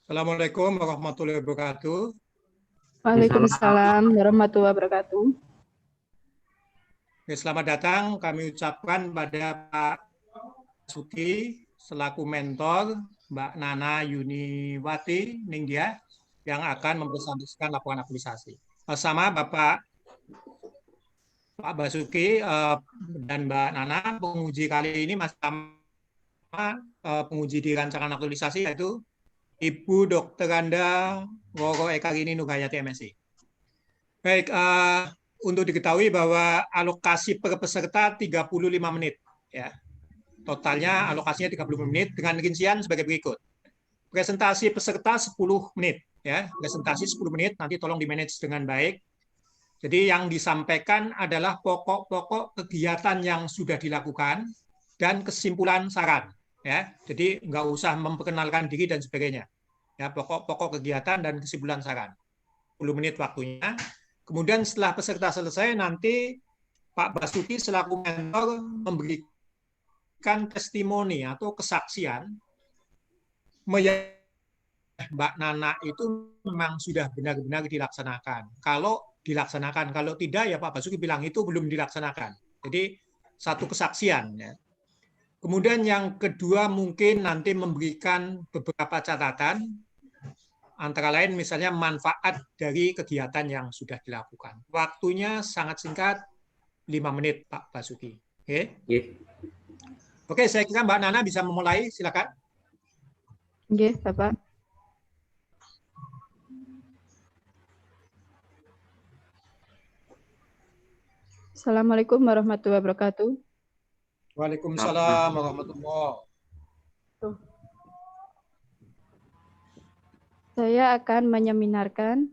Assalamualaikum warahmatullahi wabarakatuh. Waalaikumsalam warahmatullahi wabarakatuh. Selamat datang kami ucapkan pada Pak Suki selaku mentor, Mbak Nana Yuniwati Ninggia yang akan mempresentasikan laporan aktualisasi. Bersama Bapak Pak Basuki dan Mbak Nana, penguji kali ini masih sama penguji di rancangan aktualisasi yaitu Ibu Dr. Anda Woro Ekarini Nurhayati MSI. Baik, untuk diketahui bahwa alokasi per peserta 35 menit. Ya. Totalnya alokasinya 35 menit dengan rincian sebagai berikut. Presentasi peserta 10 menit. Ya. Presentasi 10 menit, nanti tolong di-manage dengan baik. Jadi yang disampaikan adalah pokok-pokok kegiatan yang sudah dilakukan dan kesimpulan saran. Ya. Jadi nggak usah memperkenalkan diri dan sebagainya. Ya, pokok-pokok kegiatan dan kesimpulan saran. 10 menit waktunya. Kemudian setelah peserta selesai, nanti Pak Basuki selaku mentor memberikan testimoni atau kesaksian Mbak Nana itu memang sudah benar-benar dilaksanakan. Kalau dilaksanakan, kalau tidak ya Pak Basuki bilang itu belum dilaksanakan. Jadi satu kesaksian. Ya. Kemudian yang kedua mungkin nanti memberikan beberapa catatan antara lain misalnya manfaat dari kegiatan yang sudah dilakukan. Waktunya sangat singkat, 5 menit Pak Basuki. Oke, Oke, saya kira Mbak Nana bisa memulai, silakan. Oke, Bapak. Assalamualaikum warahmatullahi wabarakatuh. Waalaikumsalam warahmatullahi wabarakatuh. Saya akan menyeminarkan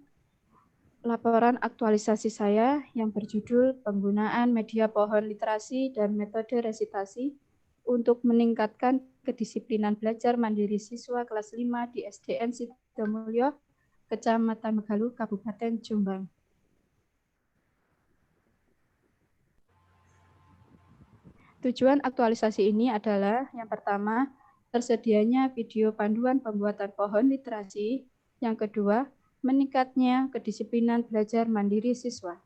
laporan aktualisasi saya yang berjudul penggunaan media pohon literasi dan metode resitasi untuk meningkatkan kedisiplinan belajar mandiri siswa kelas 5 di SDN Sidomulyo, Kecamatan Megalu, Kabupaten Jombang. Tujuan aktualisasi ini adalah yang pertama, tersedianya video panduan pembuatan pohon literasi. Yang kedua, meningkatnya kedisiplinan belajar mandiri siswa.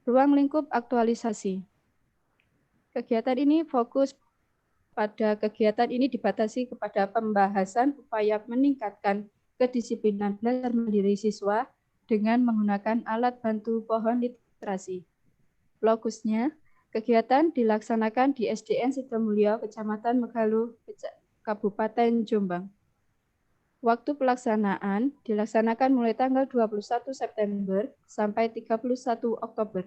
Ruang lingkup aktualisasi. Kegiatan ini fokus pada kegiatan ini dibatasi kepada pembahasan upaya meningkatkan kedisiplinan belajar mandiri siswa dengan menggunakan alat bantu pohon literasi. Lokusnya, kegiatan dilaksanakan di SDN Sidomulyo, Kecamatan Megalu, Kabupaten Jombang. Waktu pelaksanaan dilaksanakan mulai tanggal 21 September sampai 31 Oktober.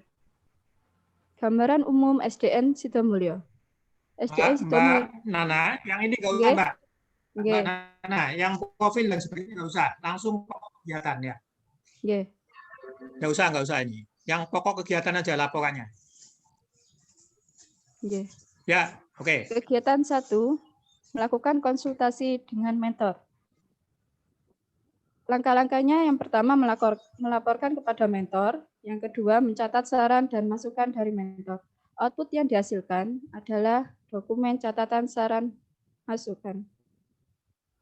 Gambaran umum SDN Sidomulyo. SDN Sidomulyo. Mbak Nana, yang ini nggak usah Mbak. Mbak Nana, yang profil dan sebagainya nggak usah. Langsung pokok kegiatan ya. Nggak usah ini. Yang pokok kegiatan aja laporannya. Ya, oke. Kegiatan 1, melakukan konsultasi dengan mentor. Langkah-langkahnya yang pertama melaporkan kepada mentor, yang kedua mencatat saran dan masukan dari mentor. Output yang dihasilkan adalah dokumen catatan saran masukan.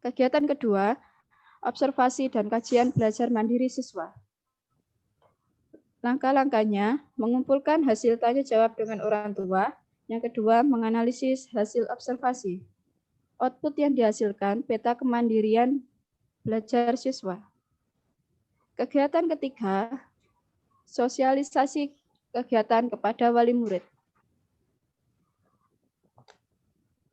Kegiatan kedua, observasi dan kajian belajar mandiri siswa. Langkah-langkahnya mengumpulkan hasil tanya jawab dengan orang tua, yang kedua menganalisis hasil observasi. Output yang dihasilkan peta kemandirian belajar siswa. Kegiatan ketiga, sosialisasi kegiatan kepada wali murid.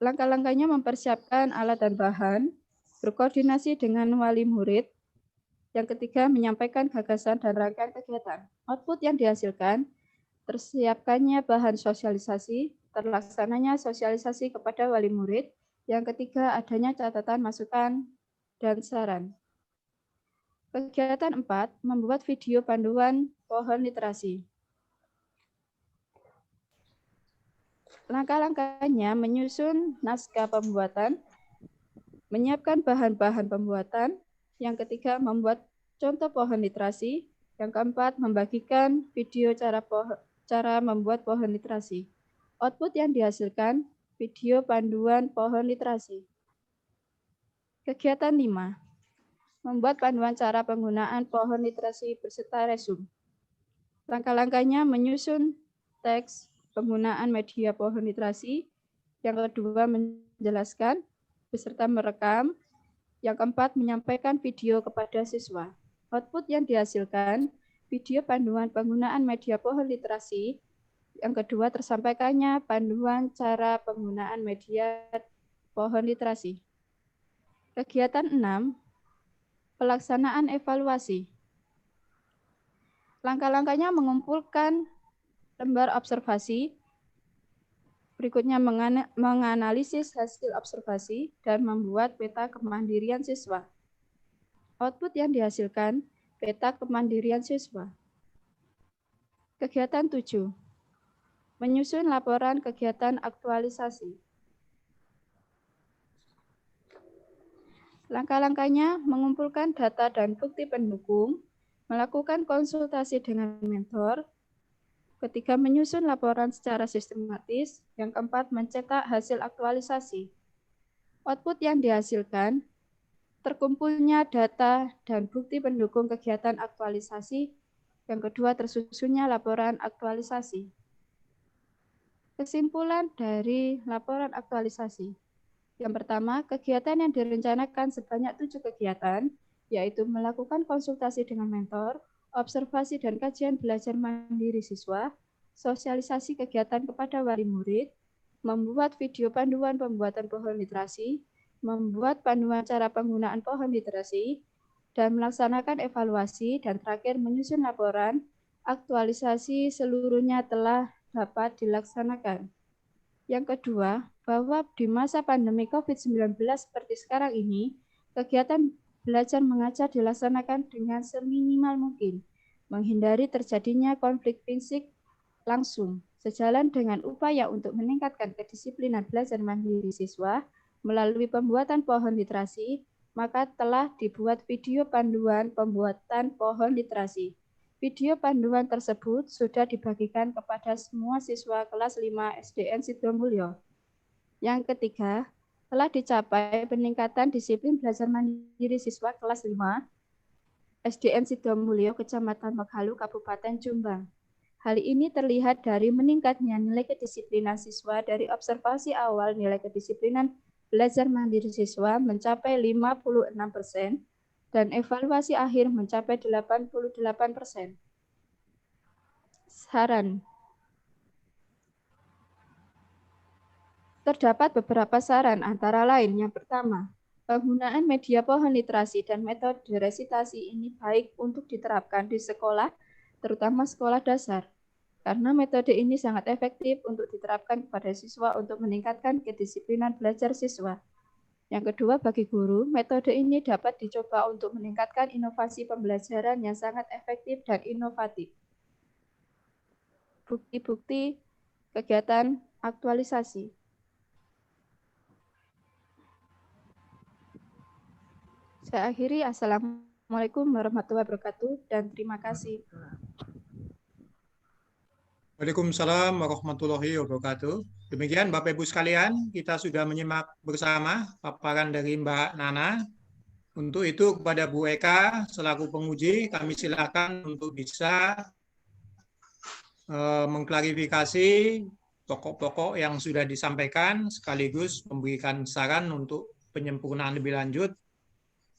Langkah-langkahnya mempersiapkan alat dan bahan, berkoordinasi dengan wali murid. Yang ketiga, menyampaikan gagasan dan rangkaian kegiatan. Output yang dihasilkan, tersiapkannya bahan sosialisasi, terlaksananya sosialisasi kepada wali murid. Yang ketiga, adanya catatan masukan dan saran. Kegiatan 4, membuat video panduan pohon literasi. Langkah-langkahnya menyusun naskah pembuatan, menyiapkan bahan-bahan pembuatan. Yang ketiga, membuat contoh pohon literasi. Yang keempat, membagikan video cara membuat pohon literasi. Output yang dihasilkan, video panduan pohon literasi. Kegiatan 5, membuat panduan cara penggunaan pohon literasi beserta resume. Langkah-langkahnya menyusun teks penggunaan media pohon literasi. Yang kedua, menjelaskan beserta merekam. Yang keempat, menyampaikan video kepada siswa. Output yang dihasilkan, video panduan penggunaan media pohon literasi. Yang kedua, tersampaikannya panduan cara penggunaan media pohon literasi. Kegiatan 6, pelaksanaan evaluasi. Langkah-langkahnya mengumpulkan lembar observasi, berikutnya menganalisis hasil observasi, dan membuat peta kemandirian siswa. Output yang dihasilkan, peta kemandirian siswa. Kegiatan 7, menyusun laporan kegiatan aktualisasi. Langkah-langkahnya mengumpulkan data dan bukti pendukung, melakukan konsultasi dengan mentor. Ketiga, menyusun laporan secara sistematis. Yang keempat, mencetak hasil aktualisasi. Output yang dihasilkan, terkumpulnya data dan bukti pendukung kegiatan aktualisasi. Yang kedua, tersusunnya laporan aktualisasi. Kesimpulan dari laporan aktualisasi. Yang pertama, kegiatan yang direncanakan sebanyak 7 kegiatan, yaitu melakukan konsultasi dengan mentor, observasi dan kajian belajar mandiri siswa, sosialisasi kegiatan kepada wali murid, membuat video panduan pembuatan pohon literasi, membuat panduan cara penggunaan pohon literasi, dan melaksanakan evaluasi, dan terakhir menyusun laporan aktualisasi seluruhnya telah dapat dilaksanakan. Yang kedua, bahwa di masa pandemi COVID-19 seperti sekarang ini, kegiatan belajar mengajar dilaksanakan dengan seminimal mungkin, menghindari terjadinya konflik fisik langsung, sejalan dengan upaya untuk meningkatkan kedisiplinan belajar mandiri siswa melalui pembuatan pohon literasi, maka telah dibuat video panduan pembuatan pohon literasi. Video panduan tersebut sudah dibagikan kepada semua siswa kelas 5 SDN Sidomulyo. Yang ketiga, telah dicapai peningkatan disiplin belajar mandiri siswa kelas 5 SDN Sidomulyo, Kecamatan Mekhalu, Kabupaten Jombang. Hal ini terlihat dari meningkatnya nilai kedisiplinan siswa dari observasi awal nilai kedisiplinan belajar mandiri siswa mencapai 56% dan evaluasi akhir mencapai 88%. Saran. Terdapat beberapa saran, antara lain yang pertama, penggunaan media pohon literasi dan metode resitasi ini baik untuk diterapkan di sekolah, terutama sekolah dasar, karena metode ini sangat efektif untuk diterapkan kepada siswa untuk meningkatkan kedisiplinan belajar siswa. Yang kedua, bagi guru, metode ini dapat dicoba untuk meningkatkan inovasi pembelajaran yang sangat efektif dan inovatif. Bukti-bukti kegiatan aktualisasi. Saya akhiri. Assalamualaikum warahmatullahi wabarakatuh dan terima kasih. Waalaikumsalam warahmatullahi wabarakatuh. Demikian Bapak Ibu sekalian, kita sudah menyimak bersama paparan dari Mbak Nana. Untuk itu kepada Bu Eka selaku penguji, kami silakan untuk bisa mengklarifikasi pokok-pokok yang sudah disampaikan sekaligus memberikan saran untuk penyempurnaan lebih lanjut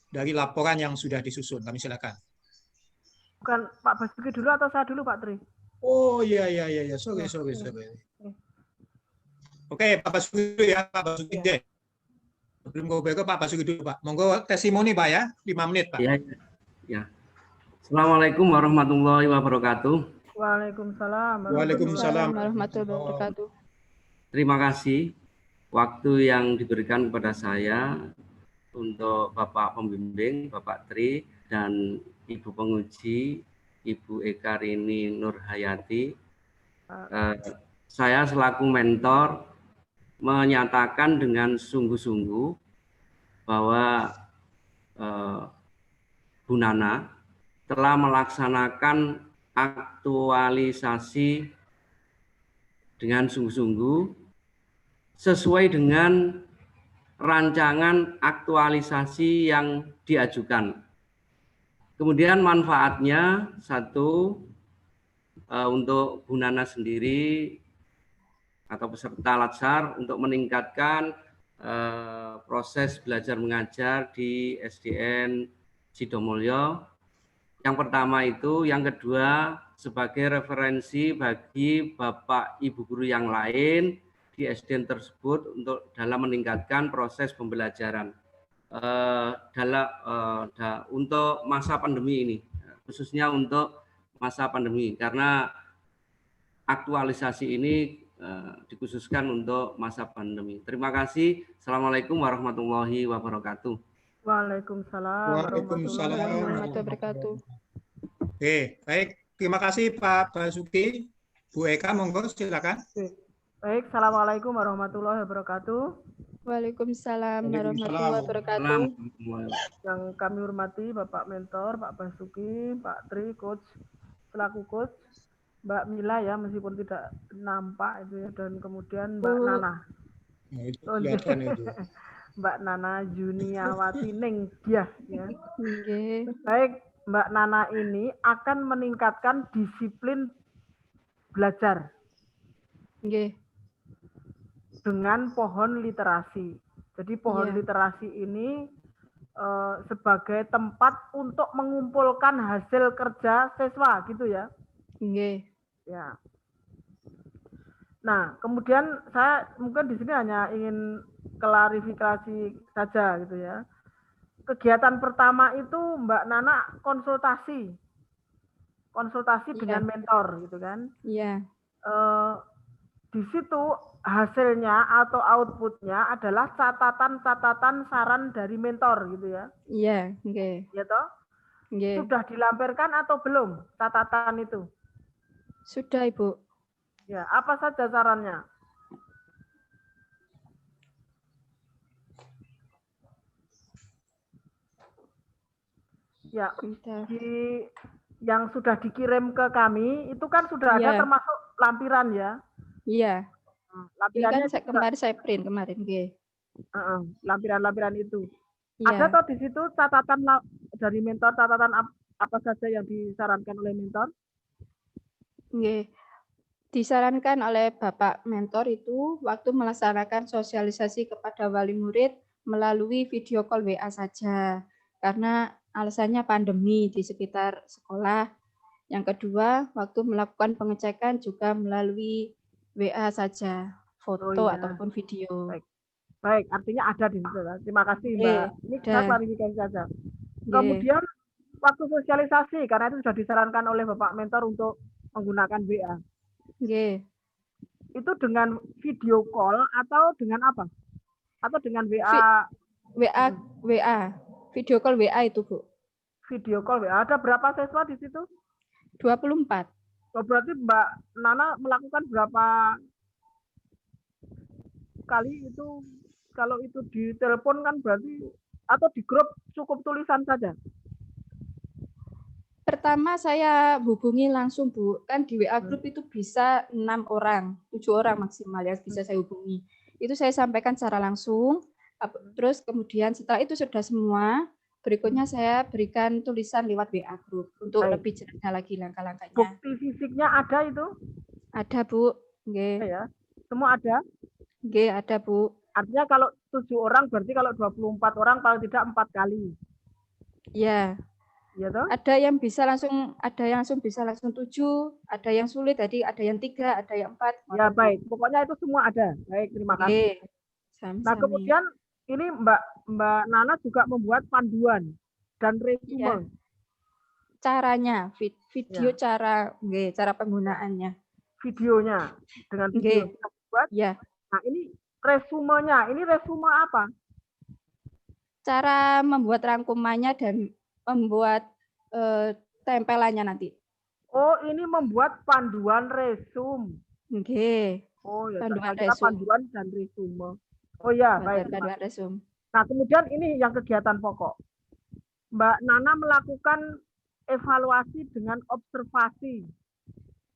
dari laporan yang sudah disusun. Kami silakan. Bukan Pak Basuki dulu atau saya dulu, Pak Tri? Oh iya, sorry. Oke, Pak Basuki dulu ya, Pak Basuki deh. Sebelum ke Pak Basuki dulu, Pak. Monggo testimoni, Pak ya, 5 menit, Pak. Ya. Assalamualaikum warahmatullahi wabarakatuh. Waalaikumsalam. Waalaikumsalam warahmatullahi wabarakatuh. Terima kasih waktu yang diberikan kepada saya untuk Bapak Pembimbing, Bapak Tri, dan Ibu Penguji, Ibu Eka Rini Nurhayati. Saya selaku mentor menyatakan dengan sungguh-sungguh bahwa Bu Nana telah melaksanakan aktualisasi dengan sungguh-sungguh sesuai dengan rancangan aktualisasi yang diajukan Kemudian manfaatnya satu, untuk Bu Nana sendiri atau peserta Latsar untuk meningkatkan proses belajar mengajar di SDN Sidomulyo. Yang pertama itu, yang kedua sebagai referensi bagi Bapak Ibu guru yang lain di SDN tersebut untuk dalam meningkatkan proses pembelajaran untuk masa pandemi ini, khususnya untuk masa pandemi, karena aktualisasi ini dikhususkan untuk masa pandemi. Terima kasih. Assalamualaikum warahmatullahi wabarakatuh. Waalaikumsalam warahmatullahi wabarakatuh. Oke, baik. Terima kasih Pak Basuki. Bu Eka, monggo silakan. Baik, Assalamualaikum warahmatullahi wabarakatuh. Waalaikumsalam warahmatullahi wabarakatuh. Yang kami hormati Bapak Mentor, Pak Basuki, Pak Tri, Coach, selaku Coach, Mbak Mila ya, meskipun tidak nampak itu ya, dan kemudian Mbak Nana. Nah, itu kelihatan itu. Mbak Nana Juniawati Ningtyah ya. Nggih. Baik, Mbak Nana ini akan meningkatkan disiplin belajar Nggih. dengan pohon literasi. Jadi pohon literasi ini sebagai tempat untuk mengumpulkan hasil kerja siswa gitu ya. Nggih. Ya. Nah, kemudian saya mungkin di sini hanya ingin klarifikasi saja gitu ya. Kegiatan pertama itu Mbak Nana konsultasi dengan mentor gitu kan. Iya. Di situ hasilnya atau outputnya adalah catatan-catatan saran dari mentor gitu ya. Iya, nggih. Ya toh? Nggih. Sudah dilampirkan atau belum catatan itu? Sudah, Ibu. Ya, apa saja sarannya? Ya, yang sudah dikirim ke kami itu kan sudah ada termasuk lampiran ya. Iya. Lampirannya kan kemarin saya print kemarin, nggih. Lampiran-lampiran itu. Iya. Ada toh di situ catatan dari mentor, catatan apa saja yang disarankan oleh mentor? Nggih. Disarankan oleh Bapak Mentor itu waktu melaksanakan sosialisasi kepada wali murid melalui video call WA saja. Karena alasannya pandemi di sekitar sekolah. Yang kedua, waktu melakukan pengecekan juga melalui WA saja, foto ataupun video. Baik, artinya ada di situ. Terima kasih Mbak. Ini kita klarifikasi saja. Kemudian waktu sosialisasi, karena itu sudah disarankan oleh Bapak Mentor untuk menggunakan WA. Itu dengan video call atau dengan apa? Atau dengan WA? WA. Video call WA itu, Bu. Video call WA. Ada berapa siswa di situ? 24. Oh, berarti Mbak Nana melakukan berapa kali itu? Kalau itu di telepon kan berarti, atau di grup cukup tulisan saja? Pertama saya hubungi langsung, Bu. Kan di WA grup itu bisa 6 orang, 7 orang maksimal ya bisa saya hubungi. Itu saya sampaikan secara langsung. Terus kemudian setelah itu sudah semua, berikutnya saya berikan tulisan lewat WA grup untuk lebih jelasnya lagi langkah-langkahnya. Bukti fisiknya ada itu? Ada, Bu. Nggih. Ya. Semua ada? Nggih, ada, Bu. Artinya kalau 7 orang berarti kalau 24 orang paling tidak 4 kali. Iya. Iya toh? Ada yang bisa langsung, ada yang bisa langsung 7, ada yang sulit, tadi ada yang 3, ada yang 4. Ya baik, pokoknya itu semua ada. Baik, terima kasih. Nah kemudian ini Mbak Nana juga membuat panduan dan resume. Caranya, video cara penggunaannya. Videonya dengan video kita buat. Ya. Nah ini resumenya, ini resume apa? Cara membuat rangkumannya dan membuat tempelannya nanti. Oh, ini membuat panduan resume. Oke. Oh ya, panduan dan resume. Oh ya, baik. Panduan resume. Nah, kemudian ini yang kegiatan pokok. Mbak Nana melakukan evaluasi dengan observasi.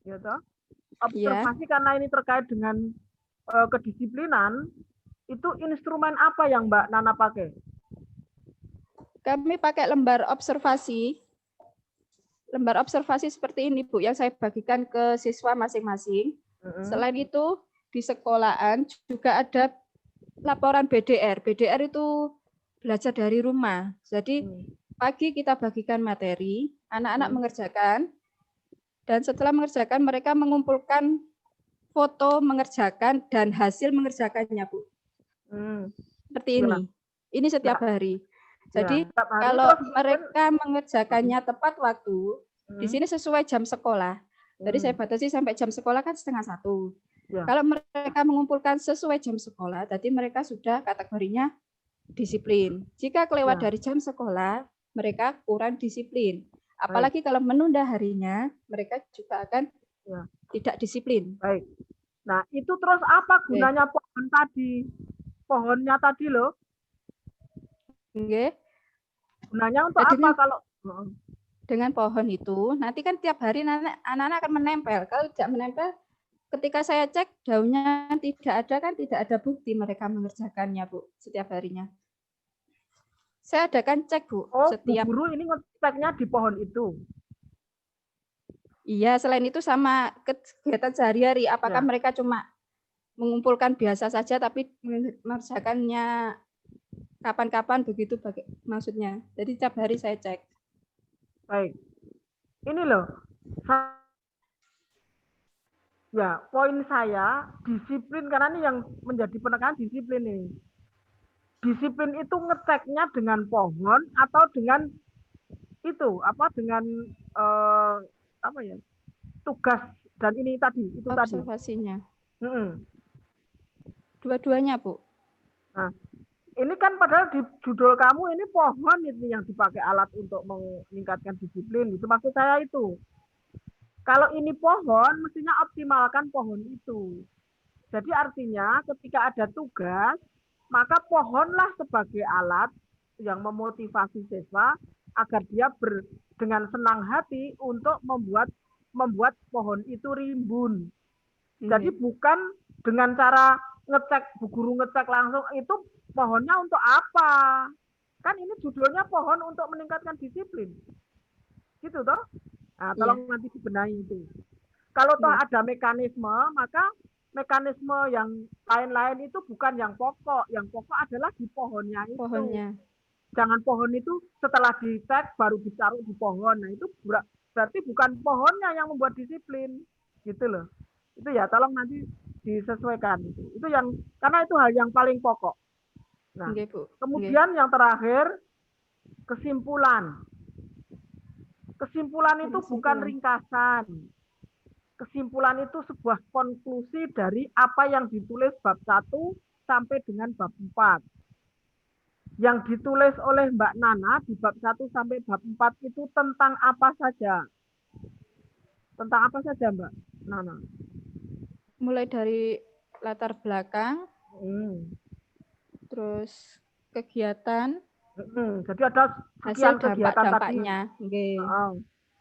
Ya toh? Observasi karena ini terkait dengan kedisiplinan, itu instrumen apa yang Mbak Nana pakai? Kami pakai lembar observasi. lembar observasi seperti ini, Bu, yang saya bagikan ke siswa masing-masing. Selain itu, di sekolahan juga ada laporan BDR. BDR itu belajar dari rumah. Jadi pagi kita bagikan materi, anak-anak mengerjakan, dan setelah mengerjakan mereka mengumpulkan foto mengerjakan dan hasil mengerjakannya, Bu. Seperti ini. Ini setiap hari. Jadi kalau mereka mengerjakannya tepat waktu, di sini sesuai jam sekolah. Jadi saya batasi sampai jam sekolah kan 12:30. Kalau mereka mengumpulkan sesuai jam sekolah, berarti mereka sudah kategorinya disiplin. Jika kelewat dari jam sekolah, mereka kurang disiplin. Apalagi kalau menunda harinya, mereka juga akan tidak disiplin. Baik. Nah, itu terus apa gunanya pohon tadi? Pohonnya tadi loh. Gunanya untuk apa kalau dengan pohon itu? Nanti kan tiap hari anak-anak akan menempel. Kalau tidak menempel, ketika saya cek daunnya tidak ada, kan tidak ada bukti mereka mengerjakannya, Bu, setiap harinya. Saya adakan cek, Bu. Setiap Bu guru ini ngeceknya di pohon itu. Iya, selain itu sama kegiatan sehari-hari. Apakah mereka cuma mengumpulkan biasa saja, tapi mengerjakannya kapan-kapan begitu maksudnya. Jadi tiap hari saya cek. Baik. Ini loh. Ya, poin saya disiplin, karena ini yang menjadi penekanan disiplin ini. Disiplin itu ngeceknya dengan pohon atau dengan itu dengan tugas dan ini tadi itu observasinya. Dua-duanya, Bu. Nah, ini kan padahal di judul kamu ini pohon itu yang dipakai alat untuk meningkatkan disiplin. Itu maksud saya itu. Kalau ini pohon, mestinya optimalkan pohon itu. Jadi artinya ketika ada tugas, maka pohonlah sebagai alat yang memotivasi siswa agar dia dengan senang hati untuk membuat pohon itu rimbun. Jadi bukan dengan cara ngecek, Bu guru ngecek langsung, itu pohonnya untuk apa? Kan ini judulnya pohon untuk meningkatkan disiplin. Gitu toh? Nah, tolong nanti dibenahi itu. Kalau toh ada mekanisme, maka mekanisme yang lain-lain itu bukan yang pokok. Yang pokok adalah di pohonnya itu. Jangan pohon itu setelah dicek baru ditaruh di pohon. Nah, itu berarti bukan pohonnya yang membuat disiplin. Gitu loh. Itu ya, tolong nanti disesuaikan itu. Itu yang, karena itu hal yang paling pokok. Nah, kemudian yang terakhir, kesimpulan. Kesimpulan itu bukan ringkasan. Kesimpulan itu sebuah konklusi dari apa yang ditulis bab 1 sampai dengan bab 4. Yang ditulis oleh Mbak Nana di bab 1 sampai bab 4 itu tentang apa saja? Tentang apa saja, Mbak Nana? Mulai dari latar belakang, terus kegiatan, jadi ada hasil kegiatan dampaknya,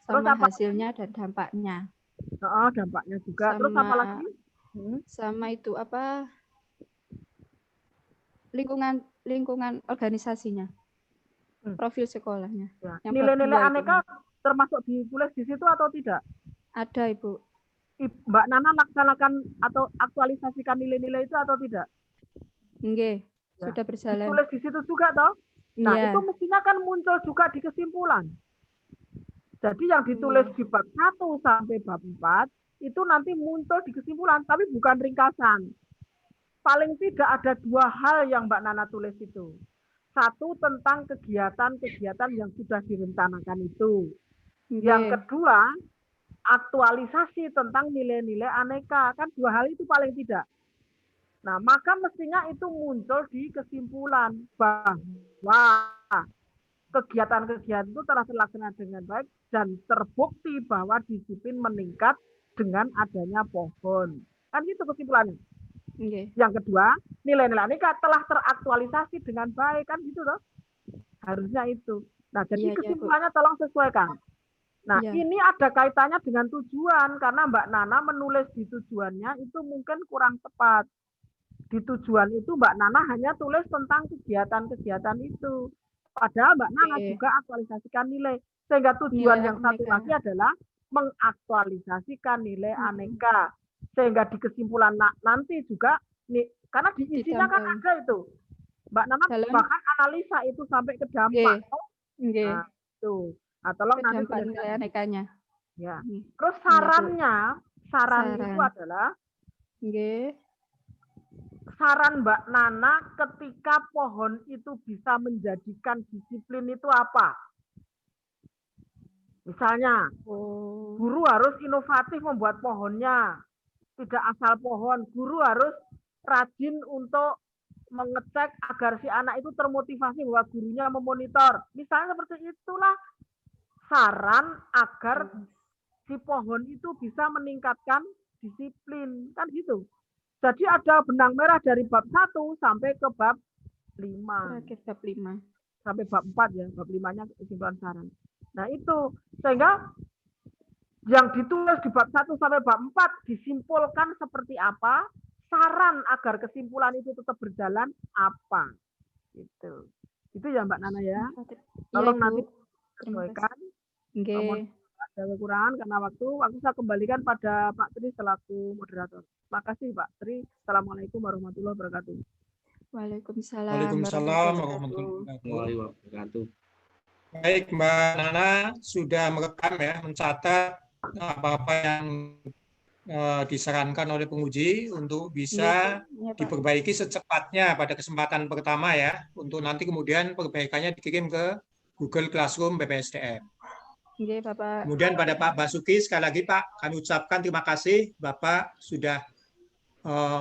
sama hasilnya dan dampaknya. Dampaknya juga. Terus apa lagi? Sama itu apa? Lingkungan organisasinya, profil sekolahnya. Nilai-nilai aneka termasuk ditulis di situ atau tidak? Ada, Ibu. Mbak Nana laksanakan atau aktualisasikan nilai-nilai itu atau tidak? Enggak, sudah berjalan. Ditulis di situ juga toh? Nah, itu mestinya kan muncul juga di kesimpulan. Jadi yang ditulis di bab 1 sampai bab 4 itu nanti muncul di kesimpulan, tapi bukan ringkasan. Paling tidak ada 2 hal yang Mbak Nana tulis itu. 1 tentang kegiatan-kegiatan yang sudah direncanakan itu. Yang kedua, aktualisasi tentang nilai-nilai aneka. Kan 2 hal itu paling tidak. Nah, maka mestinya itu muncul di kesimpulan bahwa kegiatan-kegiatan itu telah terlaksana dengan baik dan terbukti bahwa disiplin meningkat dengan adanya pohon. Kan itu kesimpulannya. Yang kedua, nilai-nilai aneka telah teraktualisasi dengan baik. Kan gitu loh. Harusnya itu. Nah, jadi kesimpulannya tolong sesuaikan. Nah, ini ada kaitannya dengan tujuan, karena Mbak Nana menulis di tujuannya itu mungkin kurang tepat. Di tujuan itu Mbak Nana hanya tulis tentang kegiatan-kegiatan itu. Padahal Mbak Nana juga aktualisasikan nilai. Sehingga tujuan Nilai yang satu aneka. lagi adalah mengaktualisasikan nilai aneka. Sehingga di kesimpulan nanti juga, karena di isinya kan Ditambahi. ada itu. Mbak Nana Dalam bahkan analisa itu sampai ke dampak. nggih. Nah, itu. Nah, tolong Ke nanti dampak tuliskan. nilai anekanya. Ya. Nggih. Terus Iya, Bu. saran itu Saran. adalah Nggih. saran Mbak Nana ketika pohon itu bisa menjadikan disiplin itu apa? Misalnya, guru harus inovatif membuat pohonnya, tidak asal pohon. Guru harus rajin untuk mengecek agar si anak itu termotivasi bahwa gurunya memonitor. Misalnya seperti itulah saran agar si pohon itu bisa meningkatkan disiplin. Kan gitu. Jadi ada benang merah dari bab 1 sampai ke bab 5. Terakhir bab 5. Sampai bab 4 ya, bab 5-nya kesimpulan saran. Nah itu, sehingga yang ditulis di bab 1 sampai bab 4 disimpulkan seperti apa, saran agar kesimpulan itu tetap berjalan apa. Gitu. Itu ya Mbak Nana ya. Tolong nanti sesuaikan. Nggih. Ada kekurangan karena waktu saya kembalikan pada Pak Tri selaku moderator. Terima kasih Pak Tri. Assalamualaikum warahmatullahi wabarakatuh. Waalaikumsalam Waalaikumsalam warahmatullahi wabarakatuh. Baik, Mbak Nana sudah merekam ya, mencatat apa-apa yang disarankan oleh penguji untuk bisa diperbaiki secepatnya pada kesempatan pertama ya, untuk nanti kemudian perbaikannya dikirim ke Google Classroom BPSDM. Nggih, Bapak. Kemudian pada Pak Basuki, sekali lagi Pak, kami ucapkan terima kasih Bapak sudah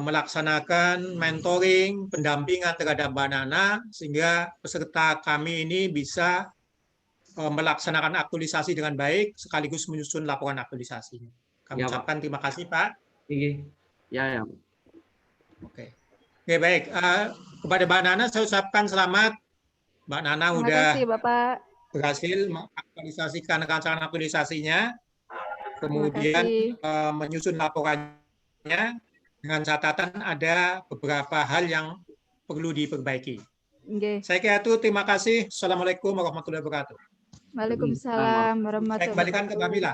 melaksanakan mentoring, pendampingan terhadap Mbak Nana, sehingga peserta kami ini bisa melaksanakan aktualisasi dengan baik, sekaligus menyusun laporan aktualisasinya. Kami ucapkan terima kasih Pak. Iya, ya. Oke, baik. Kepada Mbak Nana saya ucapkan selamat. Mbak Nana udah berhasil mengaktualisasikan rancangan aktualisasinya, kemudian menyusun laporannya dengan catatan ada beberapa hal yang perlu diperbaiki. Saya kira itu, terima kasih. Assalamualaikum warahmatullahi wabarakatuh. Waalaikumsalam warahmatullahi wabarakatuh. Saya kembalikan ke Mbak Mila.